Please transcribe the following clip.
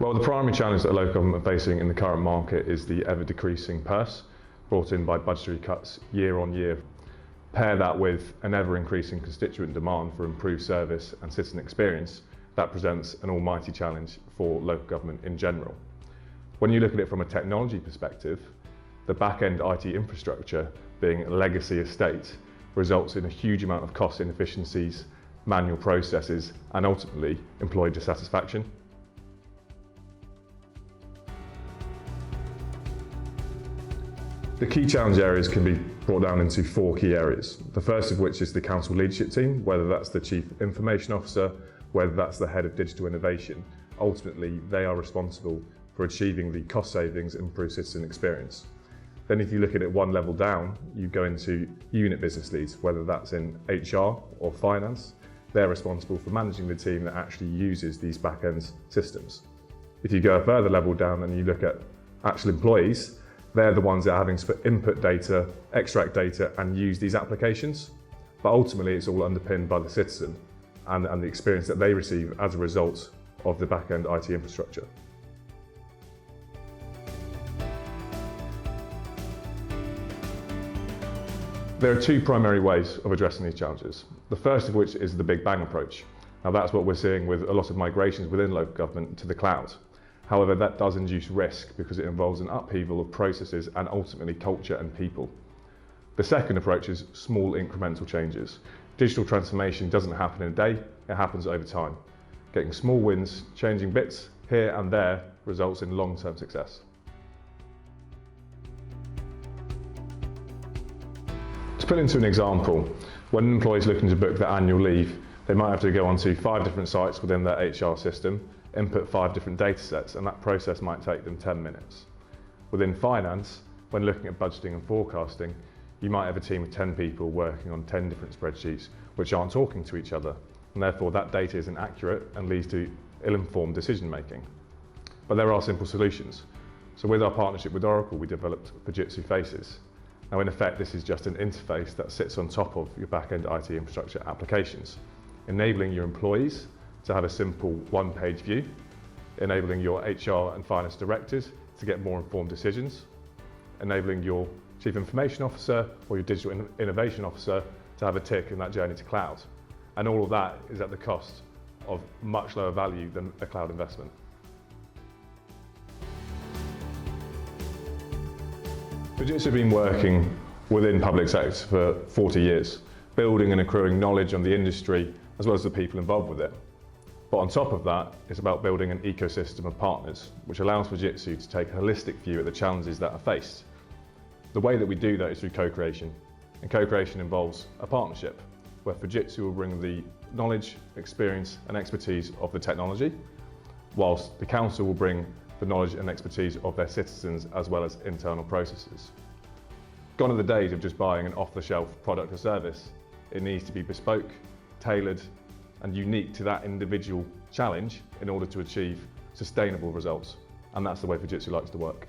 Well, the primary challenge that local government are facing in the current market is the ever-decreasing purse brought in by budgetary cuts year on year. Pair that with an ever-increasing constituent demand for improved service and citizen experience, that presents an almighty challenge for local government in general. When you look at it from a technology perspective, the back-end IT infrastructure being a legacy estate results in a huge amount of cost inefficiencies, manual processes, and ultimately employee dissatisfaction. The key challenge areas can be brought down into 4 key areas. The first of which is the council leadership team, whether that's the Chief Information Officer, whether that's the Head of Digital Innovation. Ultimately, they are responsible for achieving the cost savings and improved citizen experience. Then if you look at it one level down, you go into unit business leads, whether that's in HR or finance. They're responsible for managing the team that actually uses these back-end systems. If you go a further level down and you look at actual employees, they're the ones that are having to input data, extract data, and use these applications. But ultimately, it's all underpinned by the citizen and the experience that they receive as a result of the back-end IT infrastructure. There are 2 primary ways of addressing these challenges. The first of which is the Big Bang approach. Now that's what we're seeing with a lot of migrations within local government to the cloud. However, that does induce risk because it involves an upheaval of processes and ultimately culture and people. The second approach is small incremental changes. Digital transformation doesn't happen in a day, it happens over time. Getting small wins, changing bits here and there results in long-term success. To put into an example, when an employee is looking to book their annual leave, they might have to go onto 5 different sites within their HR system, input 5 different data sets, and that process might take them 10 minutes. Within finance, when looking at budgeting and forecasting, you might have a team of 10 people working on 10 different spreadsheets which aren't talking to each other, and therefore that data isn't accurate and leads to ill-informed decision making. But there are simple solutions. So with our partnership with Oracle, we developed Fujitsu Faces. Now in effect, this is just an interface that sits on top of your back-end IT infrastructure applications, enabling your employees to have a simple one-page view, enabling your HR and finance directors to get more informed decisions, enabling your Chief Information Officer or your Digital Innovation Officer to have a tick in that journey to cloud. And all of that is at the cost of much lower value than a cloud investment. Fujitsu have been working within public sector for 40 years, building and accruing knowledge on the industry as well as the people involved with it. But on top of that, it's about building an ecosystem of partners, which allows Fujitsu to take a holistic view at the challenges that are faced. The way that we do that is through co-creation, and co-creation involves a partnership, where Fujitsu will bring the knowledge, experience and expertise of the technology, whilst the council will bring the knowledge and expertise of their citizens as well as internal processes. Gone are the days of just buying an off-the-shelf product or service. It needs to be bespoke, tailored and unique to that individual challenge in order to achieve sustainable results. And that's the way Fujitsu likes to work.